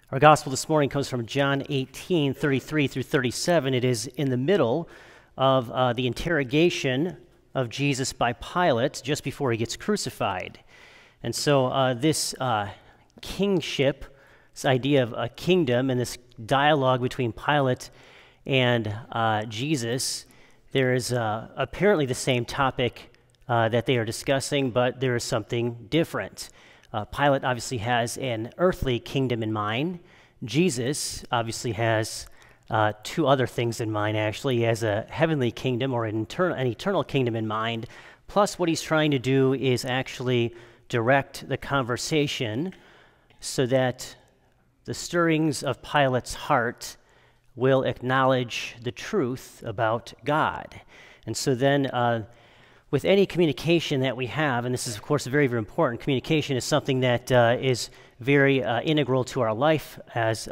Our gospel this morning comes from John 18:33 through 37. It is in the middle of the interrogation of Jesus by Pilate just before he gets crucified. And so this kingship, this idea of a kingdom and this dialogue between Pilate and Jesus, there is apparently the same topic that they are discussing, but there is something different. Pilate obviously has an earthly kingdom in mind. Jesus obviously has two other things in mind, actually. He has a heavenly kingdom or an eternal kingdom in mind. Plus, what he's trying to do is actually direct the conversation so that the stirrings of Pilate's heart will acknowledge the truth about God. And so then with any communication that we have, and this is, of course, very, very important, communication is something that is very integral to our life as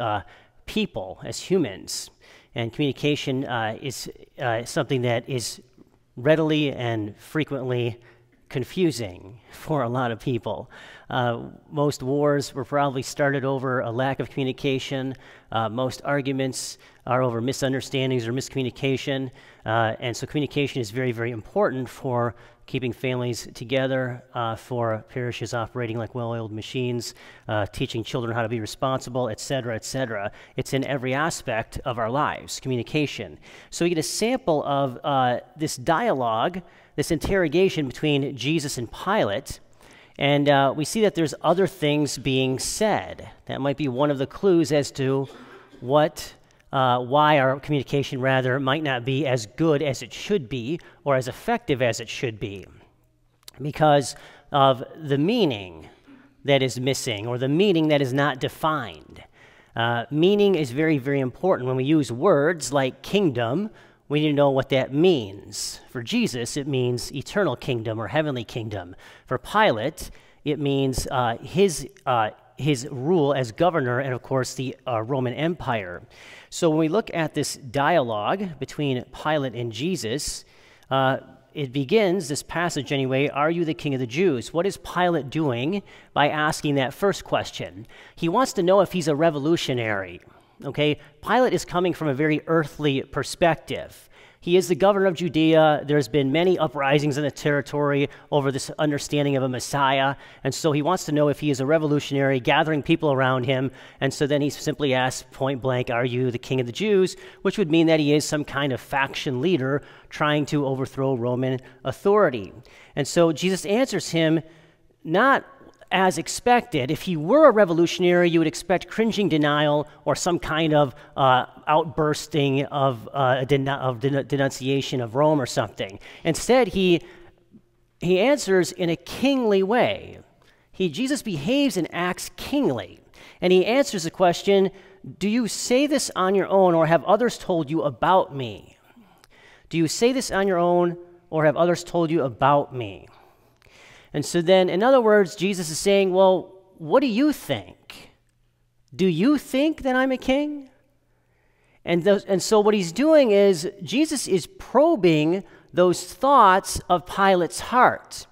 people, as humans. And communication is something that is readily and frequently confusing for a lot of people. Most wars were probably started over a lack of communication. Most arguments are over misunderstandings or miscommunication. And so communication is very, very important for keeping families together, for parishes operating like well-oiled machines, teaching children how to be responsible, et cetera, et cetera. It's in every aspect of our lives, communication. So we get a sample of this dialogue, this interrogation between Jesus and Pilate, and we see that there's other things being said. That might be one of the clues as to why our communication, rather, might not be as good as it should be or as effective as it should be because of the meaning that is missing or the meaning that is not defined. Meaning is very, very important. When we use words like kingdom, we need to know what that means. For Jesus, it means eternal kingdom or heavenly kingdom. For Pilate, it means his rule as governor and, of course, the Roman Empire. So when we look at this dialogue between Pilate and Jesus, it begins, this passage anyway, "Are you the king of the Jews?" What is Pilate doing by asking that first question? He wants to know if he's a revolutionary. Okay, Pilate is coming from a very earthly perspective. He is the governor of Judea. There's been many uprisings in the territory over this understanding of a Messiah, and so he wants to know if he is a revolutionary, gathering people around him, and so then he simply asks point blank, "Are you the king of the Jews?" which would mean that he is some kind of faction leader trying to overthrow Roman authority. And so Jesus answers him not as expected. If he were a revolutionary, you would expect cringing denial or some kind of outbursting of denunciation of Rome or something. Instead, he answers in a kingly way. Jesus behaves and acts kingly, and he answers the question, "Do you say this on your own, or have others told you about me?" Do you say this on your own, or have others told you about me? And so then, in other words, Jesus is saying, well, what do you think? Do you think that I'm a king? And so what he's doing is, Jesus is probing those thoughts of Pilate's heart.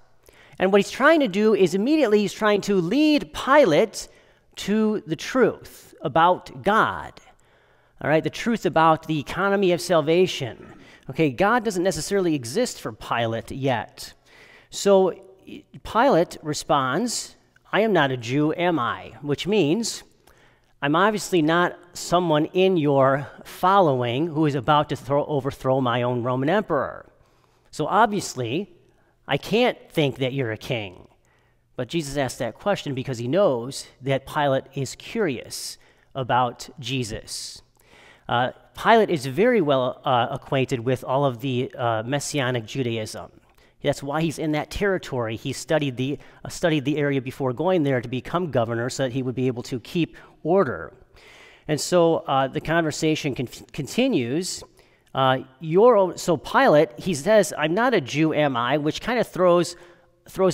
And what he's trying to do is immediately he's trying to lead Pilate to the truth about God. All right, the truth about the economy of salvation. Okay, God doesn't necessarily exist for Pilate yet. So Pilate responds, "I am not a Jew, am I?" Which means, I'm obviously not someone in your following who is about to overthrow my own Roman emperor. So obviously, I can't think that you're a king. But Jesus asked that question because he knows that Pilate is curious about Jesus. Pilate is very well acquainted with all of the Messianic Judaism. That's why he's in that territory. He studied the area before going there to become governor so that he would be able to keep order. And so the conversation continues. So Pilate, he says, "I'm not a Jew, am I?" which kind of throws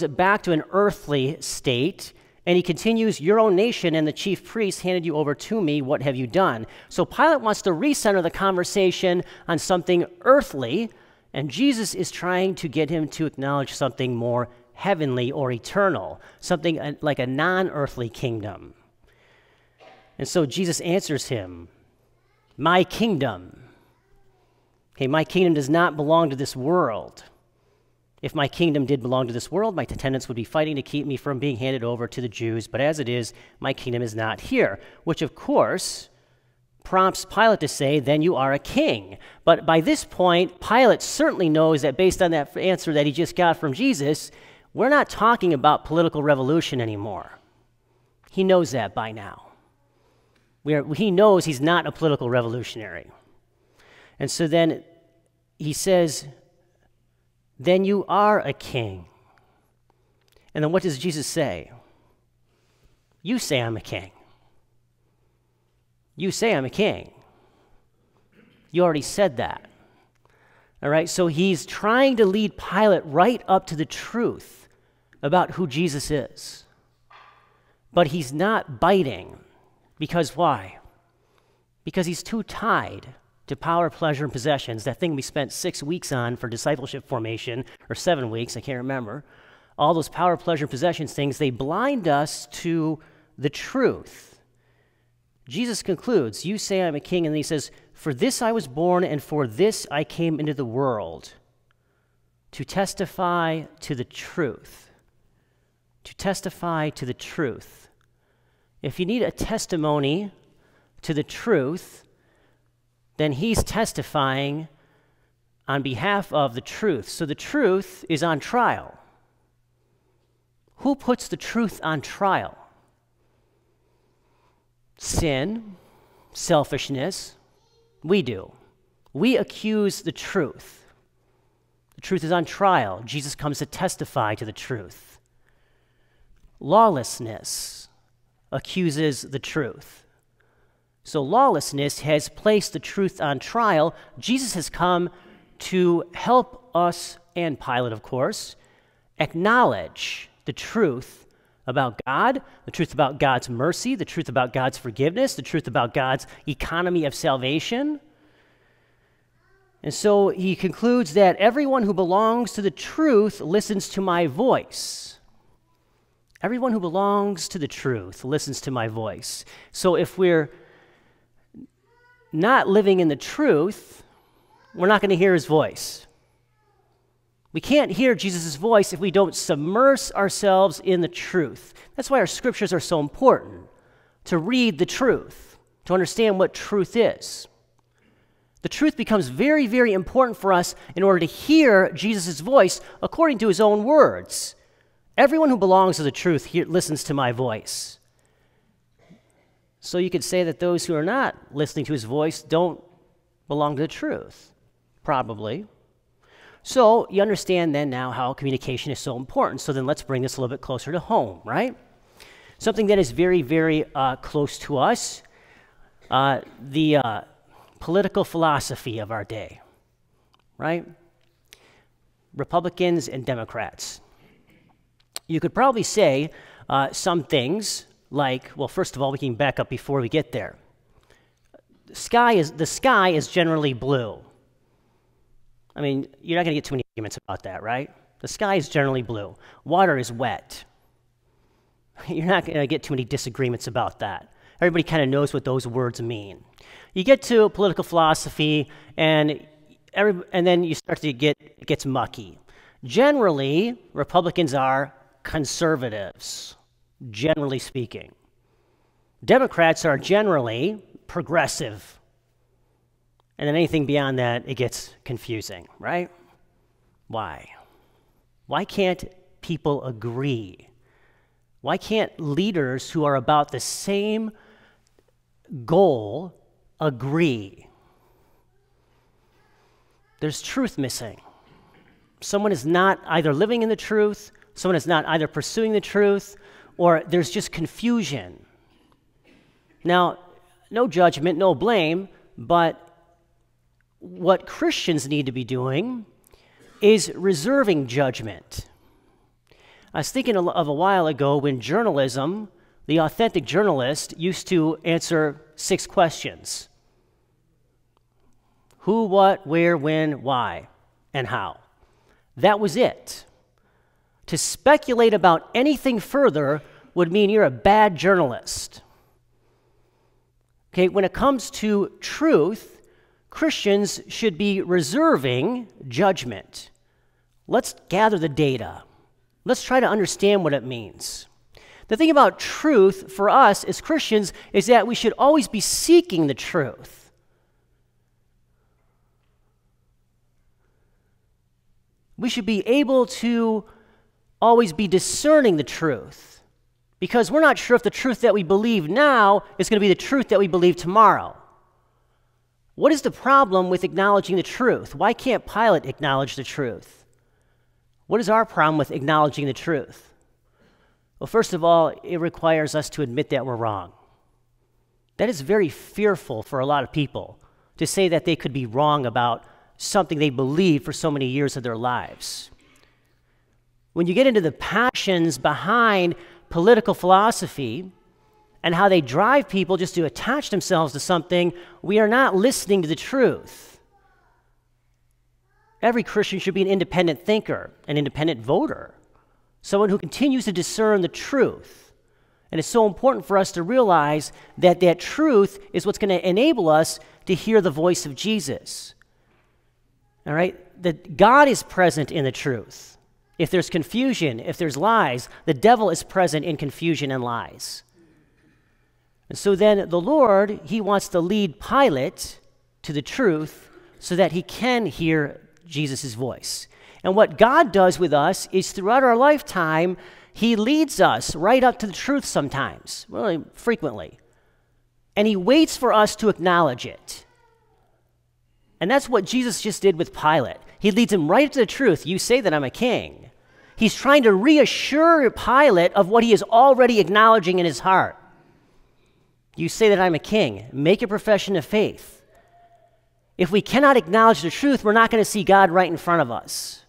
it back to an earthly state. And he continues, "Your own nation and the chief priests handed you over to me. What have you done?" So Pilate wants to recenter the conversation on something earthly, and Jesus is trying to get him to acknowledge something more heavenly or eternal, something like a non-earthly kingdom. And so Jesus answers him, my kingdom. Okay, my kingdom does not belong to this world. If my kingdom did belong to this world, my attendants would be fighting to keep me from being handed over to the Jews. But as it is, my kingdom is not here. Which, of course, prompts Pilate to say, then you are a king. But by this point, Pilate certainly knows that based on that answer that he just got from Jesus, we're not talking about political revolution anymore. He knows that by now. He knows he's not a political revolutionary. And so then he says, then you are a king. And then what does Jesus say? You say I'm a king. You say I'm a king. You already said that. All right, so he's trying to lead Pilate right up to the truth about who Jesus is. But he's not biting. Because why? Because he's too tied to power, pleasure, and possessions, that thing we spent 6 weeks on for discipleship formation, or 7 weeks, I can't remember. All those power, pleasure, possessions things, they blind us to the truth. Jesus concludes, you say I'm a king, and then he says, for this I was born, and for this I came into the world, to testify to the truth. To testify to the truth. If you need a testimony to the truth, then he's testifying on behalf of the truth. So the truth is on trial. Who puts the truth on trial? Sin, selfishness, we do. We accuse the truth. The truth is on trial. Jesus comes to testify to the truth. Lawlessness accuses the truth. So lawlessness has placed the truth on trial. Jesus has come to help us, and Pilate, of course, acknowledge the truth about God, the truth about God's mercy, the truth about God's forgiveness, the truth about God's economy of salvation. And so he concludes that everyone who belongs to the truth listens to my voice. Everyone who belongs to the truth listens to my voice. So if we're not living in the truth, we're not going to hear his voice. We can't hear Jesus' voice if we don't submerge ourselves in the truth. That's why our scriptures are so important, to read the truth, to understand what truth is. The truth becomes very, very important for us in order to hear Jesus' voice according to his own words. Everyone who belongs to the truth listens to my voice. So you could say that those who are not listening to his voice don't belong to the truth, probably. So you understand then now how communication is so important. So then let's bring this a little bit closer to home, right? Something that is very, very close to us, the political philosophy of our day, right? Republicans and Democrats. You could probably say some things like, well, first of all, we can back up before we get there. The sky is generally blue. I mean, you're not going to get too many arguments about that, right? The sky is generally blue. Water is wet. You're not going to get too many disagreements about that. Everybody kind of knows what those words mean. You get to political philosophy, and then you start to it gets mucky. Generally, Republicans are conservatives, generally speaking. Democrats are generally progressive. And then anything beyond that, it gets confusing, right? Why? Why can't people agree? Why can't leaders who are about the same goal agree? There's truth missing. Someone is not either living in the truth, someone is not either pursuing the truth, or there's just confusion. Now, no judgment, no blame, but what Christians need to be doing is reserving judgment. I was thinking of a while ago when journalism, the authentic journalist, used to answer 6 questions. Who, what, where, when, why, and how. That was it. To speculate about anything further would mean you're a bad journalist. Okay, when it comes to truth, Christians should be reserving judgment. Let's gather the data. Let's try to understand what it means. The thing about truth for us as Christians is that we should always be seeking the truth. We should be able to always be discerning the truth, because we're not sure if the truth that we believe now is going to be the truth that we believe tomorrow. What is the problem with acknowledging the truth? Why can't Pilate acknowledge the truth? What is our problem with acknowledging the truth? Well, first of all, it requires us to admit that we're wrong. That is very fearful for a lot of people, to say that they could be wrong about something they believed for so many years of their lives. When you get into the passions behind political philosophy and how they drive people just to attach themselves to something, we are not listening to the truth. Every Christian should be an independent thinker, an independent voter, someone who continues to discern the truth. And it's so important for us to realize that that truth is what's going to enable us to hear the voice of Jesus. All right? That God is present in the truth. If there's confusion, if there's lies, the devil is present in confusion and lies. And so then the Lord, he wants to lead Pilate to the truth so that he can hear Jesus' voice. And what God does with us is throughout our lifetime, he leads us right up to the truth sometimes, really frequently. And he waits for us to acknowledge it. And that's what Jesus just did with Pilate. He leads him right up to the truth. You say that I'm a king. He's trying to reassure Pilate of what he is already acknowledging in his heart. You say that I'm a king. Make a profession of faith. If we cannot acknowledge the truth, we're not going to see God right in front of us.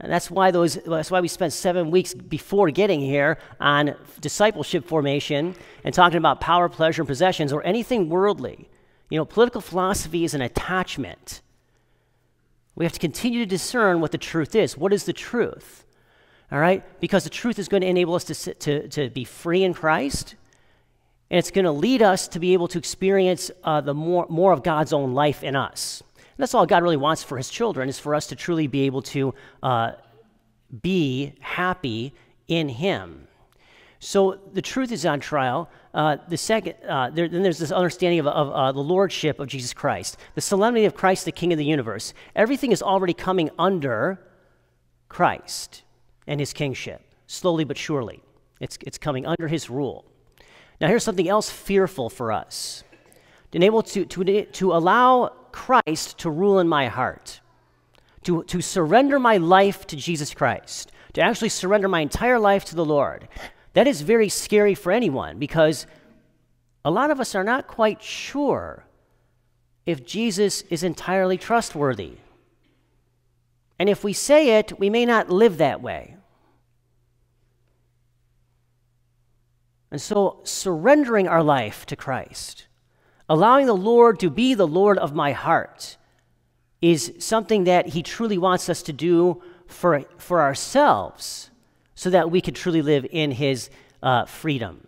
And that's why we spent 7 weeks before getting here on discipleship formation and talking about power, pleasure, and possessions, or anything worldly. You know, political philosophy is an attachment. We have to continue to discern what the truth is. What is the truth? All right? Because the truth is going to enable us to be free in Christ, and it's going to lead us to be able to experience the more of God's own life in us. And that's all God really wants for his children, is for us to truly be able to be happy in him. So the truth is on trial. The second, then there's this understanding of the lordship of Jesus Christ, the solemnity of Christ, the King of the universe. Everything is already coming under Christ and his kingship, slowly but surely. It's coming under his rule. Now here's something else fearful for us. To allow Christ to rule in my heart, to surrender my life to Jesus Christ, to actually surrender my entire life to the Lord. That is very scary for anyone, because a lot of us are not quite sure if Jesus is entirely trustworthy. And if we say it, we may not live that way. And so surrendering our life to Christ, allowing the Lord to be the Lord of my heart, is something that he truly wants us to do for ourselves, so that we could truly live in his freedom.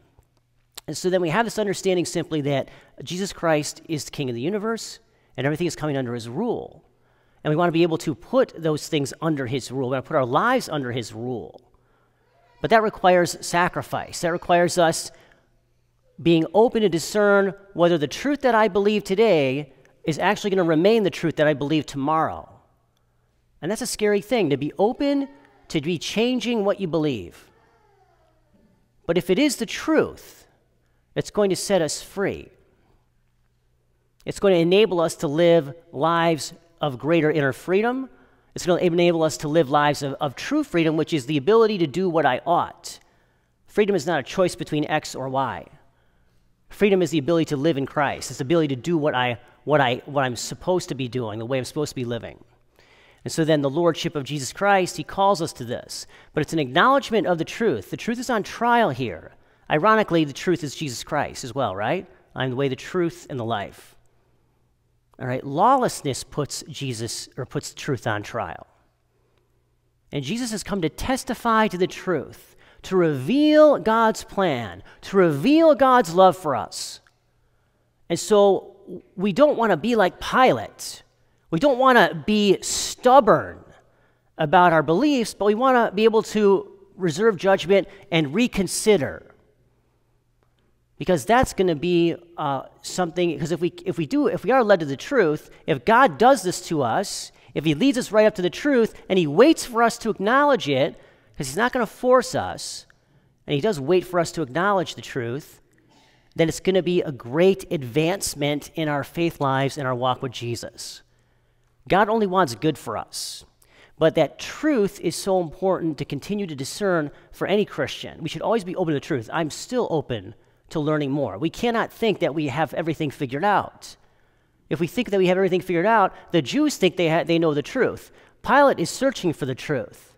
And so then we have this understanding simply that Jesus Christ is the King of the universe, and everything is coming under his rule. And we want to be able to put those things under his rule. We want to put our lives under his rule. But that requires sacrifice. That requires us being open to discern whether the truth that I believe today is actually going to remain the truth that I believe tomorrow. And that's a scary thing, to be open to be changing what you believe. But if it is the truth, it's going to set us free. It's going to enable us to live lives of greater inner freedom. It's going to enable us to live lives of true freedom, which is the ability to do what I ought. Freedom is not a choice between X or Y. Freedom is the ability to live in Christ. It's the ability to do what I'm supposed to be doing, the way I'm supposed to be living. And so then the lordship of Jesus Christ, he calls us to this. But it's an acknowledgement of the truth. The truth is on trial here. Ironically, the truth is Jesus Christ as well, right? I'm the way, the truth, and the life. All right, lawlessness puts the truth on trial. And Jesus has come to testify to the truth, to reveal God's plan, to reveal God's love for us. And so we don't want to be like Pilate. We don't want to be stubborn about our beliefs, but we want to be able to reserve judgment and reconsider. Because that's going to be something, because if we are led to the truth, if God does this to us, if he leads us right up to the truth, and he waits for us to acknowledge it, because he's not going to force us, and he does wait for us to acknowledge the truth, then it's going to be a great advancement in our faith lives and our walk with Jesus. God only wants good for us. But that truth is so important to continue to discern for any Christian. We should always be open to the truth. I'm still open to learning more. We cannot think that we have everything figured out. If we think that we have everything figured out, the Jews think they know the truth. Pilate is searching for the truth.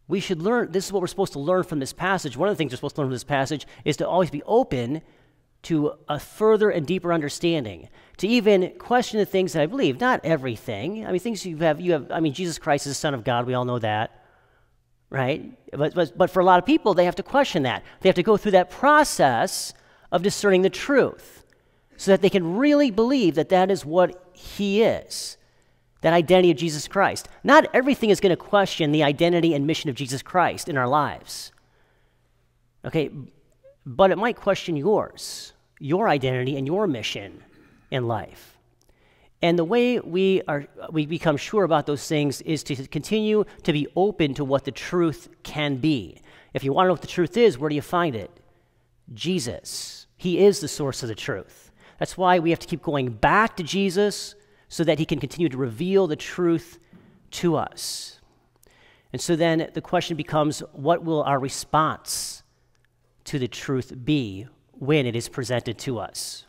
We should learn, this is what we're supposed to learn from this passage. One of the things we're supposed to learn from this passage is to always be open to a further and deeper understanding, to even question the things that I believe. Not everything. I mean, things you have, I mean, Jesus Christ is the Son of God. We all know that, right? But for a lot of people, they have to question that. They have to go through that process of discerning the truth so that they can really believe that that is what he is, that identity of Jesus Christ. Not everything is going to question the identity and mission of Jesus Christ in our lives, okay? But it might question yours, your identity and your mission in life. And the way we become sure about those things is to continue to be open to what the truth can be. If you want to know what the truth is, where do you find it? Jesus. He is the source of the truth. That's why we have to keep going back to Jesus so that he can continue to reveal the truth to us. And so then the question becomes, what will our response to the truth be when it is presented to us?